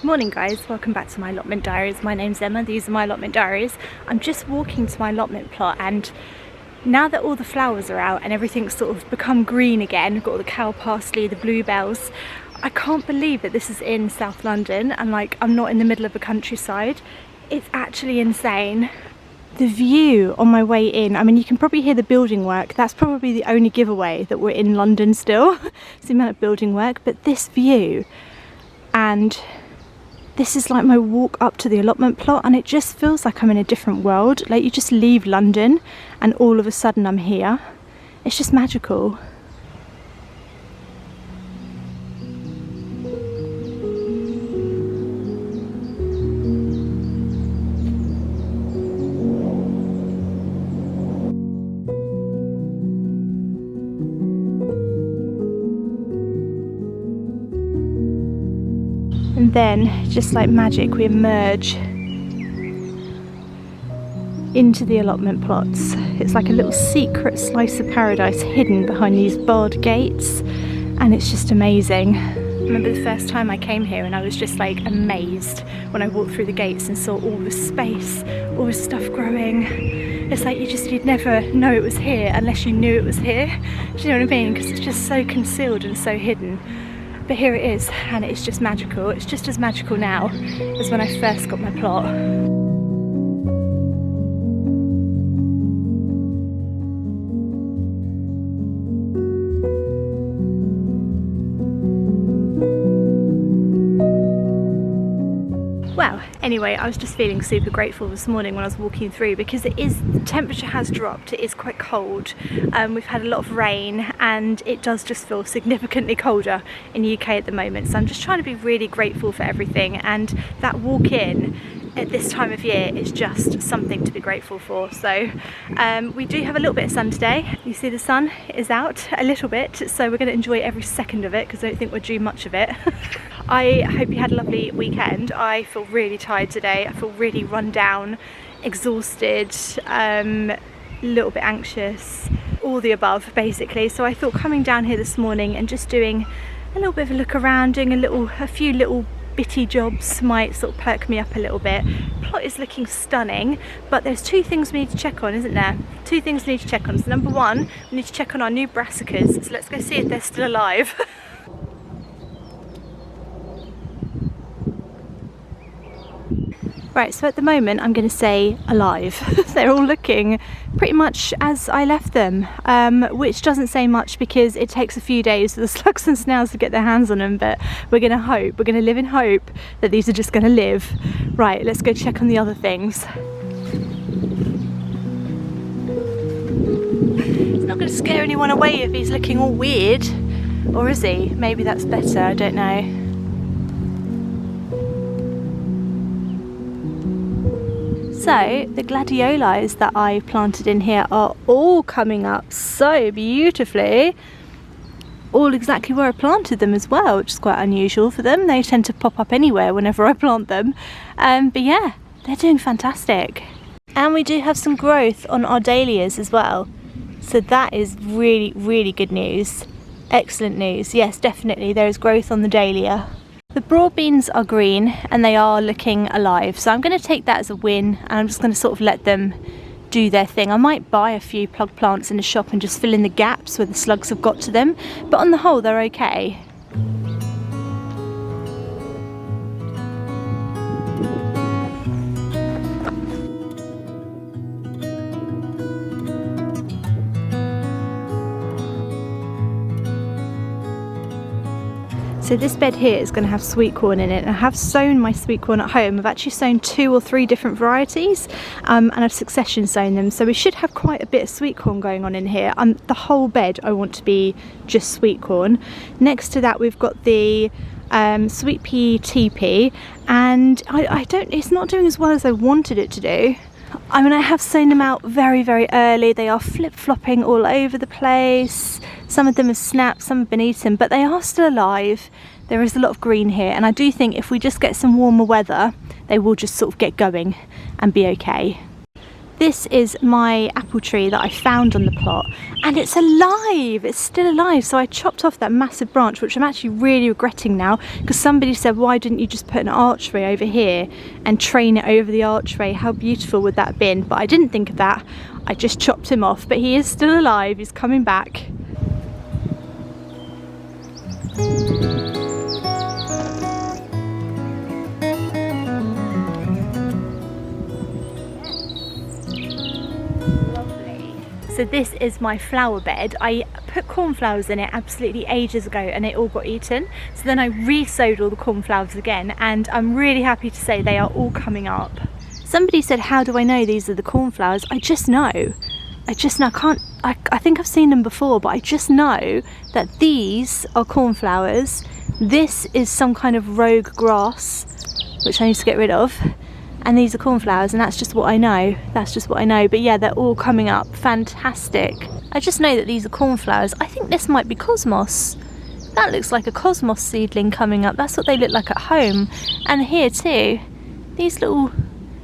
Morning guys, welcome back to my allotment diaries. My name's Emma, these are my allotment diaries. I'm just walking to my allotment plot, and now that all the flowers are out and everything's sort of become green again, got all the cow parsley, the bluebells, I can't believe that this is in South London and like I'm not in the middle of the countryside. It's actually insane. The view on my way in, I mean you can probably hear the building work, that's probably the only giveaway that we're in London still. It's the amount of building work, but this view, and this is like my walk up to the allotment plot, and it just feels like I'm in a different world. Like you just leave London and all of a sudden I'm here. It's just magical. And then, just like magic, we emerge into the allotment plots. It's like a little secret slice of paradise hidden behind these barred gates, and it's just amazing. I remember the first time I came here and I was just like amazed when I walked through the gates and saw all the space, all the stuff growing. It's like you'd never know it was here unless you knew it was here. Do you know what I mean? Because it's just so concealed and so hidden. But here it is, and it's just magical. It's just as magical now as when I first got my plot. Well, anyway, I was just feeling super grateful this morning when I was walking through, because the temperature has dropped, it is quite cold. We've had a lot of rain and it does just feel significantly colder in the UK at the moment, so I'm just trying to be really grateful for everything, and that walk in at this time of year is just something to be grateful for. So we do have a little bit of sun today. You see the sun is out a little bit, so we're going to enjoy every second of it because I don't think we're due much of it. I hope you had a lovely weekend. I feel really tired today. I feel really run down, exhausted, a little bit anxious, all the above basically. So I thought coming down here this morning and just doing a little bit of a look around, doing a few little bitty jobs might sort of perk me up a little bit. Plot is looking stunning, but there's two things we need to check on, isn't there? Two things we need to check on. So number one, we need to check on our new brassicas. So let's go see if they're still alive. Right, so at the moment I'm going to say alive. They're all looking pretty much as I left them, which doesn't say much because it takes a few days for the slugs and snails to get their hands on them, but we're going to live in hope that these are just going to live. Right, let's go check on the other things. He's not going to scare anyone away if he's looking all weird, or is he? Maybe that's better, I don't know. So the gladiolis that I planted in here are all coming up so beautifully, all exactly where I planted them as well, which is quite unusual for them. They tend to pop up anywhere whenever I plant them, but yeah, they're doing fantastic. And we do have some growth on our dahlias as well, so that is really, really good news. Excellent news. Yes, definitely there is growth on the dahlia. The broad beans are green and they are looking alive, so I'm going to take that as a win, and I'm just going to sort of let them do their thing. I might buy a few plug plants in the shop and just fill in the gaps where the slugs have got to them, but on the whole they're okay. So this bed here is going to have sweet corn in it, and I have sown my sweet corn at home. I've actually sown 2 or 3 different varieties, and I've succession sown them, so we should have quite a bit of sweet corn going on in here. The whole bed I want to be just sweet corn. Next to that we've got the sweet pea TP, and it's not doing as well as I wanted it to do. I mean, I have sown them out very, very early. They are flip-flopping all over the place. Some of them have snapped, some have been eaten, but they are still alive. There is a lot of green here, and I do think if we just get some warmer weather, they will just sort of get going and be okay. This is my apple tree that I found on the plot, and it's alive, it's still alive. So I chopped off that massive branch, which I'm actually really regretting now, because somebody said, why didn't you just put an archway over here and train it over the archway? How beautiful would that have been? But I didn't think of that. I just chopped him off, but he is still alive, he's coming back. So this is my flower bed. I put cornflowers in it absolutely ages ago and it all got eaten. So then I re-sowed all the cornflowers again, and I'm really happy to say they are all coming up. Somebody said, how do I know these are the cornflowers? I just know. I think I've seen them before, but I just know that these are cornflowers. This is some kind of rogue grass, which I need to get rid of. And these are cornflowers, and that's just what I know. That's just what I know. But yeah, they're all coming up. Fantastic. I just know that these are cornflowers. I think this might be cosmos. That looks like a cosmos seedling coming up. That's what they look like at home. And here too, these little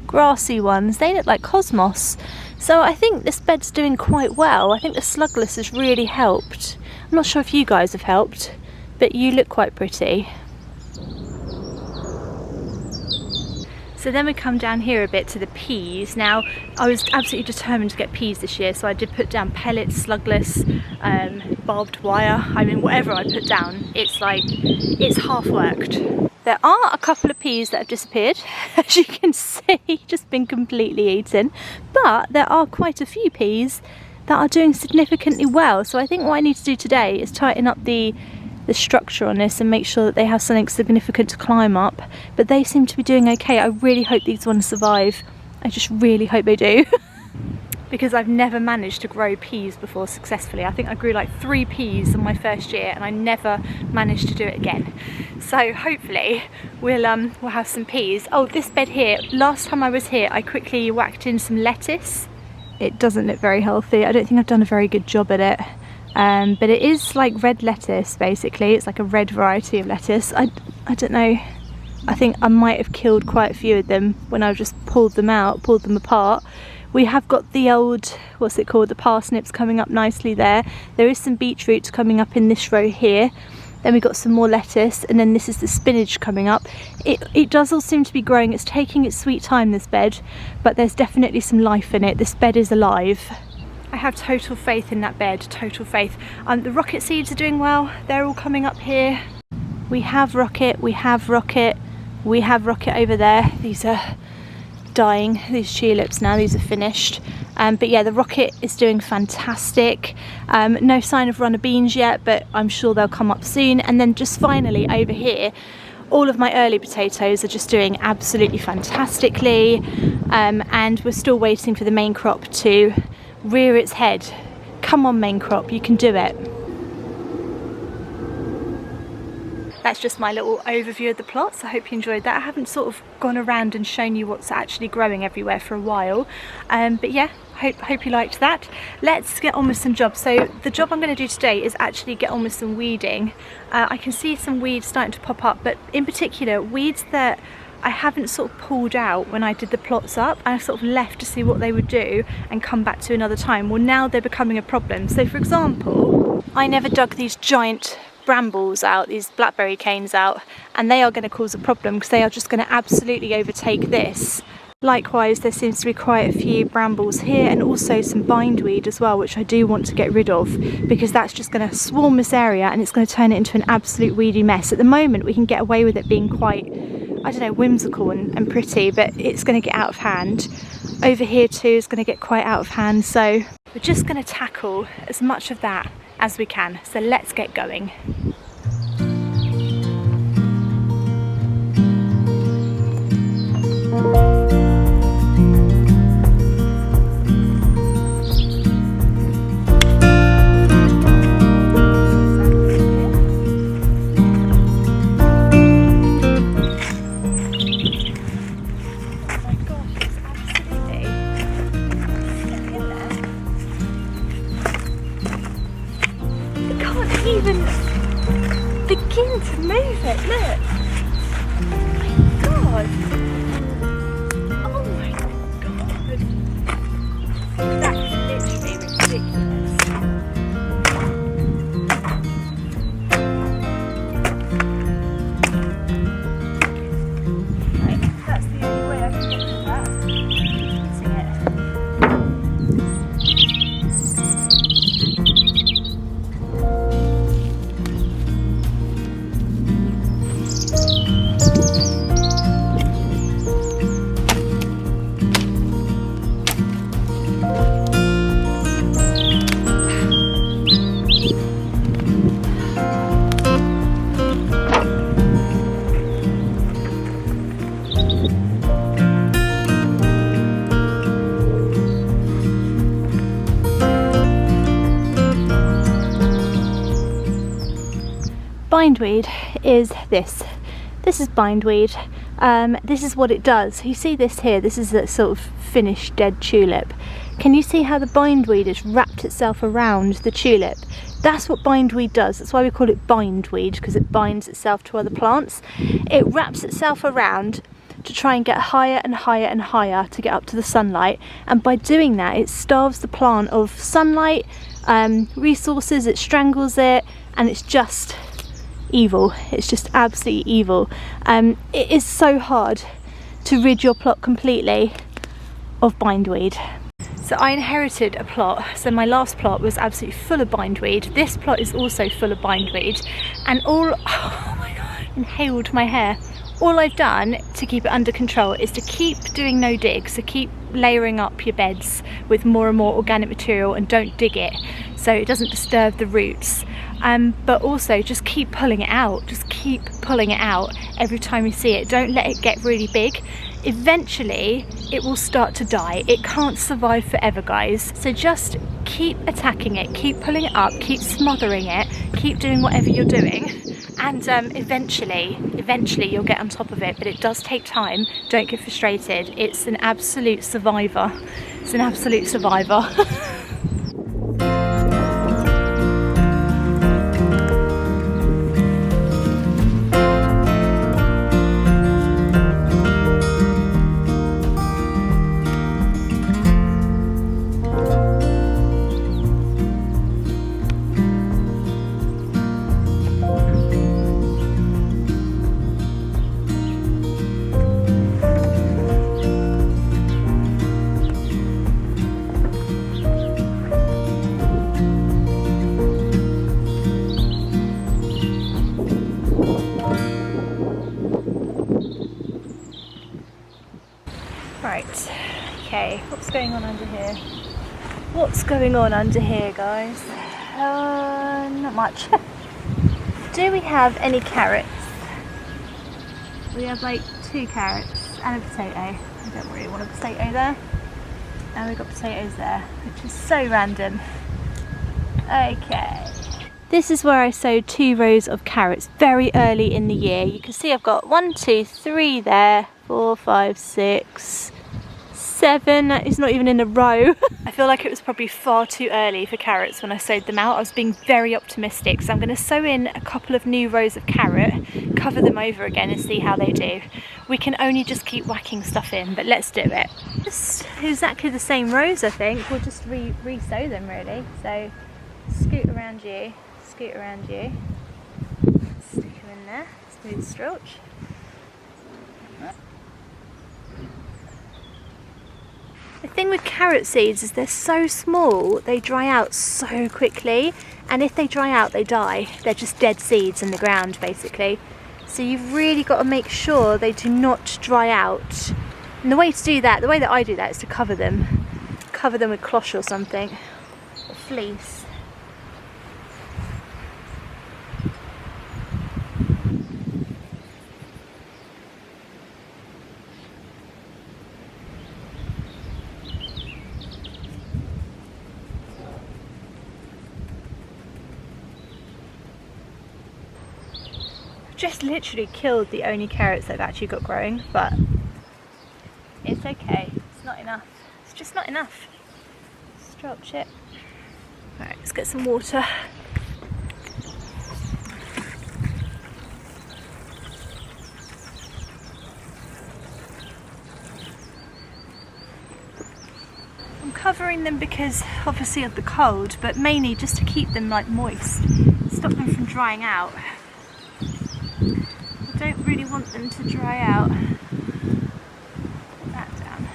grassy ones, they look like cosmos. So I think this bed's doing quite well. I think the slugless has really helped. I'm not sure if you guys have helped, but you look quite pretty. So then we come down here a bit to the peas. Now, I was absolutely determined to get peas this year, so I did put down pellets, slugless, barbed wire. I mean, whatever I put down, it's half worked. There are a couple of peas that have disappeared, as you can see, just been completely eaten. But there are quite a few peas that are doing significantly well. So I think what I need to do today is tighten up the structure on this and make sure that they have something significant to climb up. But they seem to be doing okay. I really hope these ones survive. I just really hope they do. Because I've never managed to grow peas before successfully. I think I grew like 3 peas in my first year and I never managed to do it again. So hopefully we'll have some peas. Oh, this bed here, last time I was here I quickly whacked in some lettuce. It doesn't look very healthy. I don't think I've done a very good job at it. But it is like red lettuce basically. It's like a red variety of lettuce. I don't know. I think I might have killed quite a few of them when I just pulled them apart. We have got the old, what's it called, the parsnips coming up nicely there. There is some beetroots coming up in this row here. Then we've got some more lettuce, and then this is the spinach coming up. It does all seem to be growing. It's taking its sweet time, this bed, but there's definitely some life in it. This bed is alive. I have total faith in that bed, total faith. The rocket seeds are doing well. They're all coming up here. We have rocket, we have rocket, we have rocket over there. These are dying, these tulips now, these are finished. But yeah, the rocket is doing fantastic. No sign of runner beans yet, but I'm sure they'll come up soon. And then just finally over here, all of my early potatoes are just doing absolutely fantastically. And we're still waiting for the main crop to rear its head. Come on, main crop, you can do it. That's just my little overview of the plots. I hope you enjoyed that. I haven't sort of gone around and shown you what's actually growing everywhere for a while. But yeah, hope you liked that. Let's get on with some jobs. So the job I'm going to do today is actually get on with some weeding. I can see some weeds starting to pop up, but in particular weeds that I haven't sort of pulled out when I did the plots up, and I sort of left to see what they would do and come back to another time. Well, now they're becoming a problem. So for example, I never dug these giant brambles out, these blackberry canes out, and they are going to cause a problem because they are just going to absolutely overtake this. Likewise, there seems to be quite a few brambles here and also some bindweed as well, which I do want to get rid of because that's just going to swarm this area and it's going to turn it into an absolute weedy mess. At the moment we can get away with it being quite, I don't know, whimsical and pretty, but it's going to get out of hand. Over here too is going to get quite out of hand, so we're just going to tackle as much of that as we can. So let's get going. Even begin to move it, look. Oh my god. Oh my god. bindweed is this. This is bindweed. This is what it does. You see this here, this is a sort of finished dead tulip. Can you see how the bindweed has wrapped itself around the tulip? That's what bindweed does. That's why we call it bindweed, because it binds itself to other plants. It wraps itself around to try and get higher and higher and higher to get up to the sunlight, and by doing that it starves the plant of sunlight, resources, it strangles it, and it's just evil. It's just absolutely evil. It is so hard to rid your plot completely of bindweed. So I inherited a plot, so my last plot was absolutely full of bindweed. This plot is also full of bindweed, and oh my god, inhaled my hair. All I've done to keep it under control is to keep doing no dig, so keep layering up your beds with more and more organic material and don't dig it so it doesn't disturb the roots. But also just keep pulling it out, just keep pulling it out every time you see it. Don't let it get really big. Eventually it will start to die. It can't survive forever, guys. So just keep attacking it, keep pulling it up, keep smothering it, keep doing whatever you're doing, and eventually you'll get on top of it. But it does take time. Don't get frustrated. It's an absolute survivor. It's an absolute survivor. Right, okay, what's going on under here? What's going on under here, guys? Not much. Do we have any carrots? We have like 2 carrots and a potato. I don't really want a potato there. And we've got potatoes there, which is so random. Okay. This is where I sowed 2 rows of carrots very early in the year. You can see I've got 1, 2, 3 there, 4, 5, 6, 7. That is not even in a row. I feel like it was probably far too early for carrots when I sowed them out. I was being very optimistic, so I'm going to sow in a couple of new rows of carrot, cover them over again and see how they do. We can only just keep whacking stuff in, but let's do it. Just exactly the same rows, I think. We'll just re-sow them really. So scoot around you, scoot around you, stick them in there, smooth stroke. The thing with carrot seeds is they're so small, they dry out so quickly, and if they dry out they die. They're just dead seeds in the ground basically. So you've really got to make sure they do not dry out. And the way to do that, the way that I do that, is to cover them. Cover them with cloth or something, or fleece. Just literally killed the only carrots I've actually got growing, but it's okay. It's not enough. It's just not enough. Let's drop shit. Alright, let's get some water. I'm covering them because obviously of the cold, but mainly just to keep them like moist, stop them from drying out. I don't really want them to dry out. Put that down.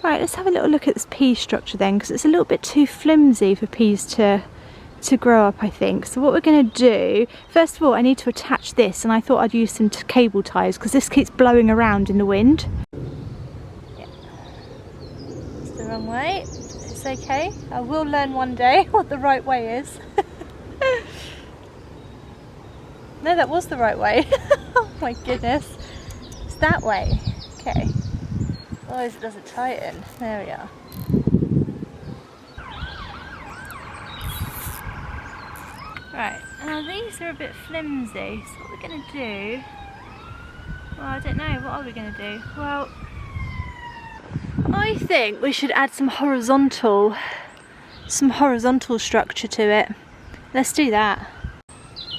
Right, let's have a little look at this pea structure then, because it's a little bit too flimsy for peas to grow up, I think. So what we're going to do, first of all, I need to attach this, and I thought I'd use some cable ties because this keeps blowing around in the wind. Wrong way. It's okay. I will learn one day what the right way is. No, that was the right way. Oh my goodness. It's that way. Okay. Otherwise it doesn't tighten. There we are. Right, now these are a bit flimsy, so what we're going to do, well, I don't know, what are we going to do? Well, I think we should add some horizontal structure to it. Let's do that.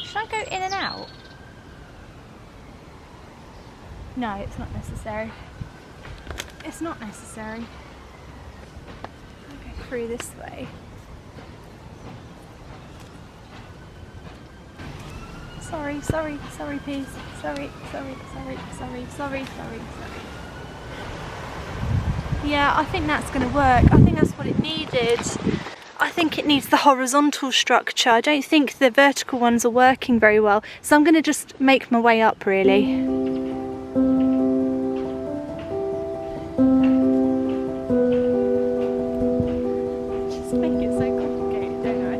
Should I go in and out? No, it's not necessary. It's not necessary. I'll go through this way. Sorry, peas. Sorry. Yeah, I think that's going to work. I think that's what it needed. I think it needs the horizontal structure. I don't think the vertical ones are working very well. So I'm going to just make my way up, really. Just make it so complicated, don't I?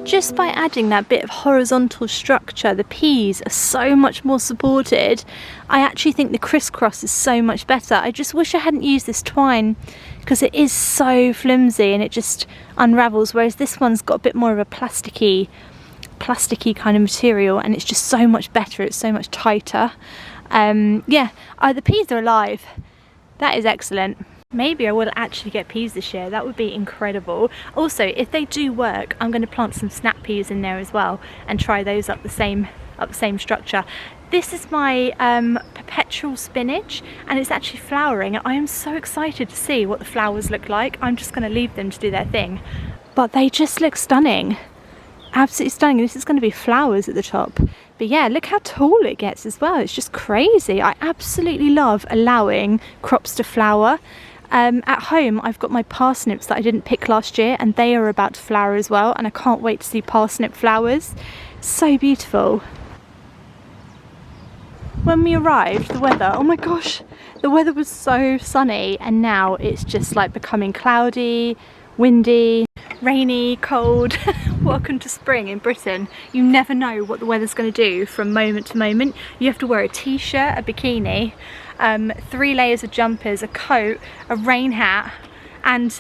Just by adding that bit of horizontal structure, the peas are so much more supported. I actually think the crisscross is so much better. I just wish I hadn't used this twine because it is so flimsy and it just unravels, whereas this one's got a bit more of a plasticky kind of material and it's just so much better, it's so much tighter. Yeah, the peas are alive. That is excellent. Maybe I will actually get peas this year. That would be incredible. Also, if they do work, I'm going to plant some snap peas in there as well and try those up the same structure. This is my perpetual spinach and it's actually flowering. I am so excited to see what the flowers look like. I'm just going to leave them to do their thing. But they just look stunning. Absolutely stunning. This is going to be flowers at the top. But yeah, look how tall it gets as well. It's just crazy. I absolutely love allowing crops to flower. At home I've got my parsnips that I didn't pick last year and they are about to flower as well, and I can't wait to see parsnip flowers. So beautiful. When we arrived, the weather, oh my gosh, the weather was so sunny and now it's just like becoming cloudy, windy, rainy, cold. Welcome to spring in Britain. You never know what the weather's going to do from moment to moment. You have to wear a t-shirt, a bikini, 3 layers of jumpers, a coat, a rain hat, and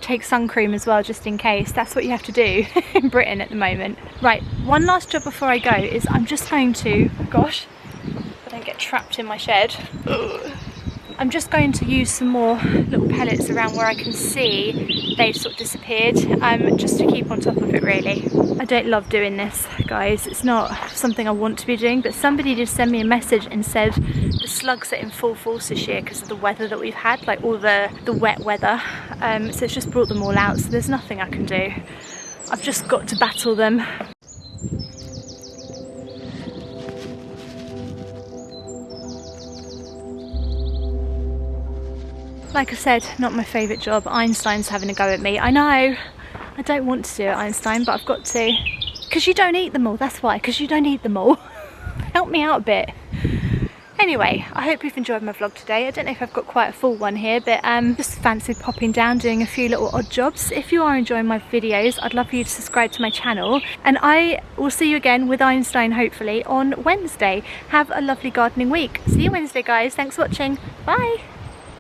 take sun cream as well, just in case. That's what you have to do in Britain at the moment. Right, one last job before I go is I'm just going to, gosh, I don't get trapped in my shed. I'm just going to use some more little pellets around where I can see they've sort of disappeared, just to keep on top of it really. I don't love doing this, guys. It's not something I want to be doing, but somebody did send me a message and said the slugs are in full force this year because of the weather that we've had, like all the wet weather. So it's just brought them all out, so there's nothing I can do. I've just got to battle them. Like I said, not my favourite job. Einstein's having a go at me. I know, I don't want to do it, Einstein, but I've got to. Because you don't eat them all, that's why, because you don't eat them all. Help me out a bit. Anyway, I hope you've enjoyed my vlog today. I don't know if I've got quite a full one here, but just fancied popping down, doing a few little odd jobs. If you are enjoying my videos, I'd love for you to subscribe to my channel. And I will see you again with Einstein, hopefully, on Wednesday. Have a lovely gardening week. See you Wednesday, guys. Thanks for watching. Bye.